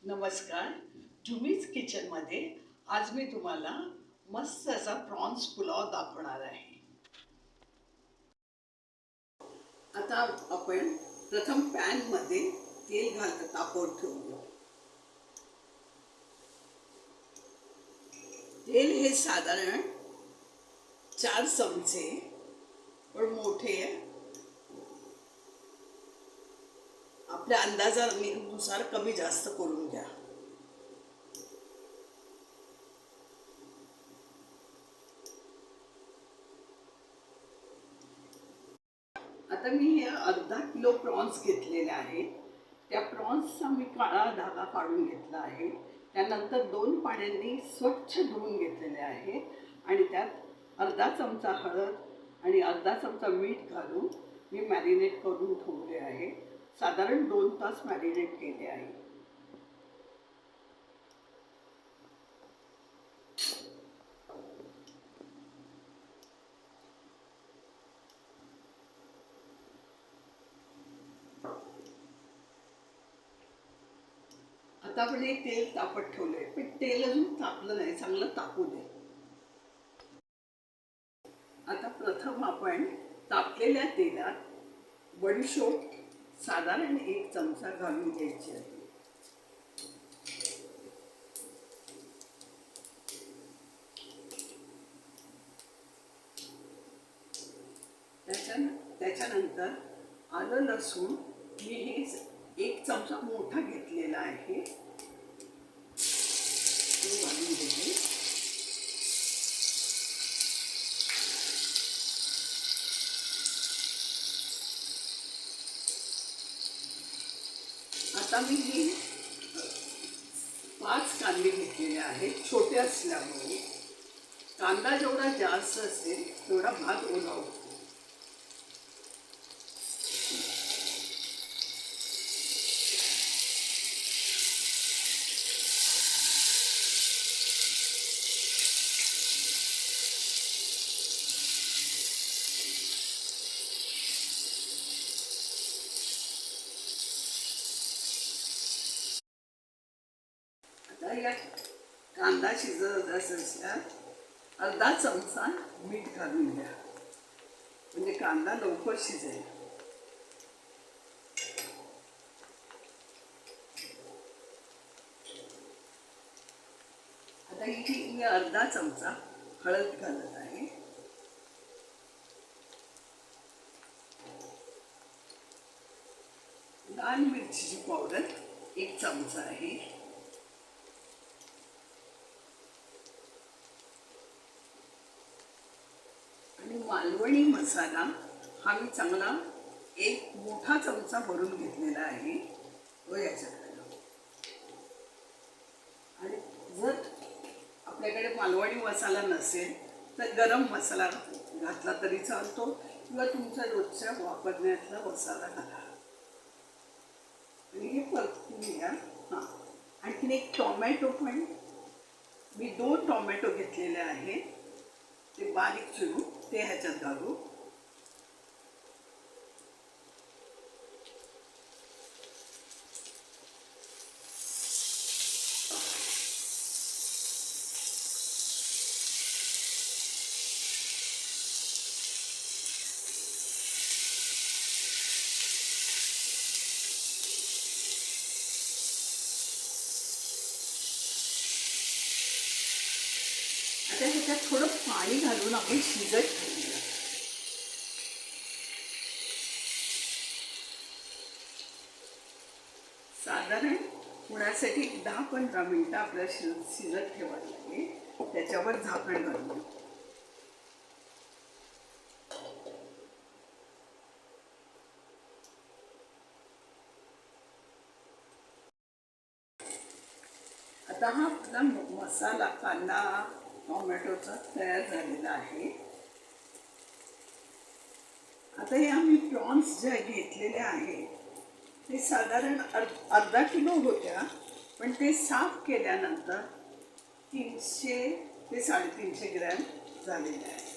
नमस्कार. झुमीज किचनमध्ये आज मी तुम्हाला मस्त असा प्रॉन्स पुलाव दाखवणार आहे. आता आपण प्रथम पॅनमध्ये तेल तापवत ठेवूया. तेल हे साधारण 4 चमचे, पण मोठे आपल्या अंदाजानुसार कमी जास्त करून घ्या. आता मी हे अर्धा किलो प्रॉन्स घेतलेले आहेत. त्या प्रॉन्सचा मी काळा धागा काढून घेतला आहे. त्यानंतर 2 पाण्याने स्वच्छ धुवून घेतलेले आहे आणि त्यात अर्धा चमचा हळद आणि अर्धा चमचा मीठ घालून मी मॅरिनेट करून ठेवले आहे. साधारण 2 तास मॅरिनेट केले आहे. आता आपण हे तेल तापत ठेवलंय, पण तेल अजून तापलं नाही, चांगलं तापू दे. आता प्रथम आपण तापलेल्या तेलात बडीशोप साधारण 1 चमचा घालून घ्यायची आहे. त्याच्यानंतर आलं लसूण मी हे 1 चमचा मोठा घेतलेला आहे, तो घालून घेते. आता मी हे 5 कांदे घेतलेले आहेत. छोटे असल्यामुळे कांदा जेवढा जास्त असेल तेवढा भात ओला होतो. आता या कांदा शिजत असल्यास अर्धा चमचा मीठ घालून द्या, म्हणजे कांदा लवकर शिजेल. आता इथे मी अर्धा चमचा हळद घालत आहे. लाल मिरचीची पावडर 1 चमचा आहे. आणि मालवणी मसाला हा मी चांगला 1 मोठा चमचा भरून घेतलेला आहे, तो याच्यात घाला. आणि जर आपल्याकडे मालवणी मसाला नसेल तर गरम मसाला घातला तरी चालतो, किंवा तुमच्या रोजच्या वापरण्यातला मसाला घाला. आणि हे परतून घ्या. हां, आणखीन 1 टोमॅटो पण मी 2 टोमॅटो घेतलेले आहेत, ते बारीक चिरून ते ह्याच्यात घालू. आता ह्याच्यात थोडं पाणी घालून आपण शिजत ठेवूया. साधारण होण्यासाठी 10-15 मिनटं आपल्याला शिजत ठेवायला लागेल. त्याच्यावर झाकण घालून. आता हा आपला मसाला कांदा टोमॅटोचा तयार झालेला आहे. आता हे आम्ही प्रॉन्स जे घेतलेले आहेत ते साधारण अर्धा किलो होत्या, पण ते साफ केल्यानंतर 300 ते 350 ग्रॅम झालेले आहे.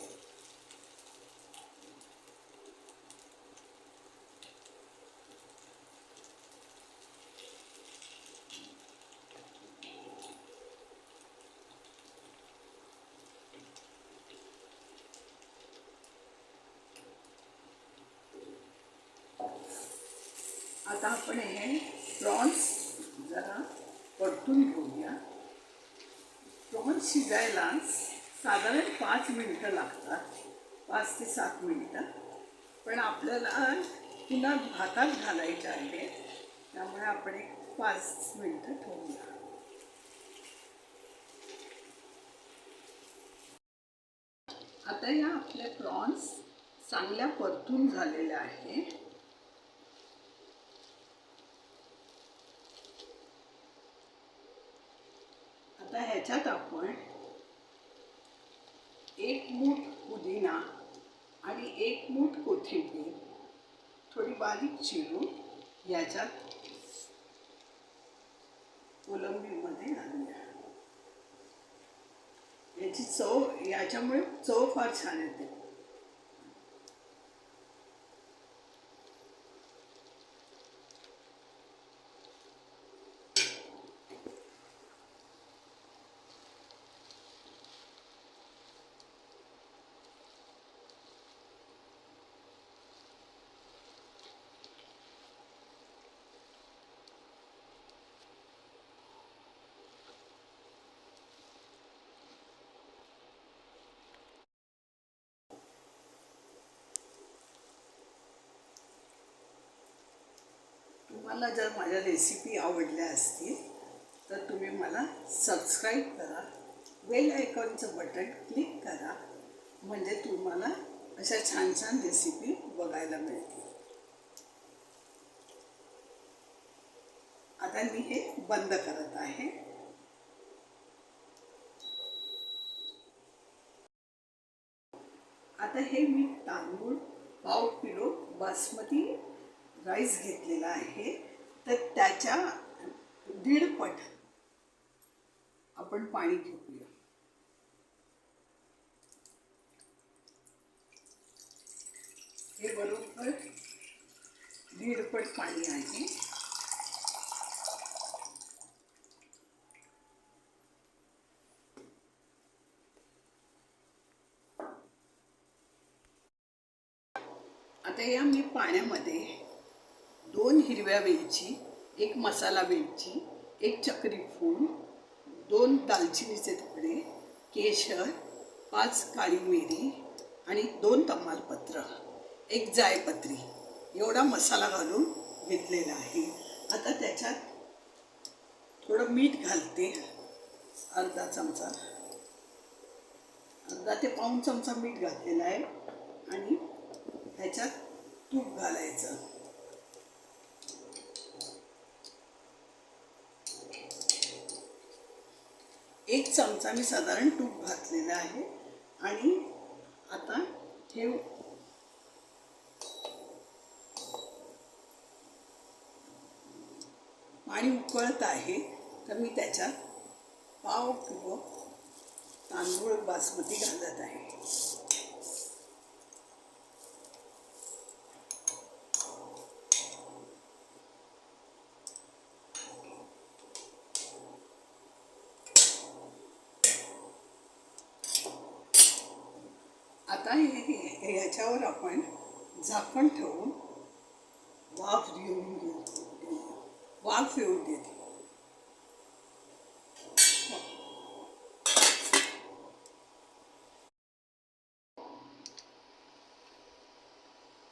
आता आपण हे प्रॉन्स जरा परतून घेऊया. प्रॉन्स शिजायला साधारण 5 मिनिटं लागतात, 5 ते 7 मिनिटं. पण आपल्याला पुन्हा भातात घालायचे आहे, त्यामुळे आपण एक 5 मिनिटं ठेवूया. आता या आपले प्रॉन्स चांगल्या परतून झालेल्या आहे. आता ह्याच्यात आपण 1 मूठ पुदिना आणि 1 मूठ कोथिंबीर थोडी बारीक चिरून याच्यात कोलंबीमध्ये घालूया. याची चव, याच्यामुळे चव फार छान येते. तुम्हाला जर माझ्या रेसिपी आवडल्या असतील तर तुम्ही मला सबस्क्राईब करा, बेल आयकॉनचं बटन क्लिक करा, म्हणजे तुम्हाला अशा छान छान रेसिपी बघायला मिळतील. आता मी हे बंद करत आहे. आता हे मी तांदूळ 1/2 किलो बासमती राईस घेतलेला आहे, तर त्याच्या 1.5 पट आपण पाणी घेऊया. हे बरोबर 1.5 पट पाणी आहे. आता या मी पाण्यामध्ये 2 हिरव्या वेलची, 1 मसाला वेलची, 1 चक्री फूल, 2 दालचिनीचे तुकडे, केशर, 5 काळी मिरी आणि 2 तमालपत्र, 1 जायपत्री एवढा मसाला घालून घेतलेला आहे. आता त्याच्यात थोडं मीठ घालते, अर्धा चमचा, अर्धा ते पाऊण चमचा मीठ घातलेला आहे. आणि ह्याच्यात तूप घालायचं. एक चमचा मी साधारण तूप घातलेलं आहे. आणि आता हे पाणी उकळत आहे, तर मी त्याच्यात 1/2 किलो तांदूळ बासमती घालत आहे. आता ह्याच्यावर आपण झाकण ठेवून वाफ येऊ देते.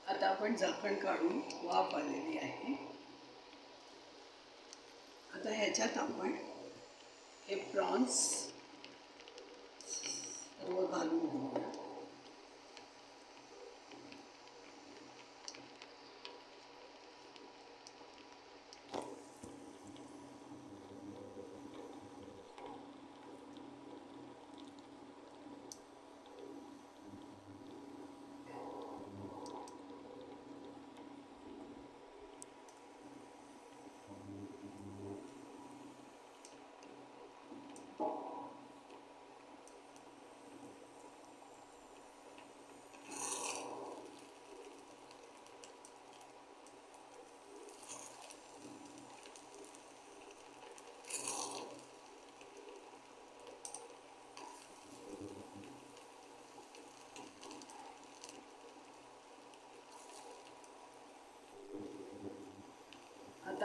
आता आपण झाकण काढून वाफ आलेली आहे. आता ह्याच्यात आपण हे प्रॉन्स सर्व घालून घेऊया.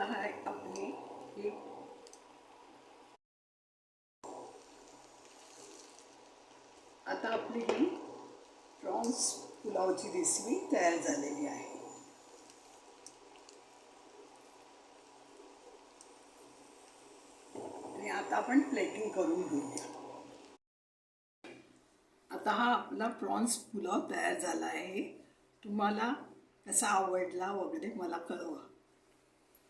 हा आपली ही आता आपली ही प्रॉन्स पुलावची रेसिपी तयार झालेली आहे. आणि आता आपण प्लेटिंग करून घेऊया. आता हा आपला प्रॉन्स पुलाव तयार झाला आहे. तुम्हाला कसा आवडला वगैरे मला कळवा.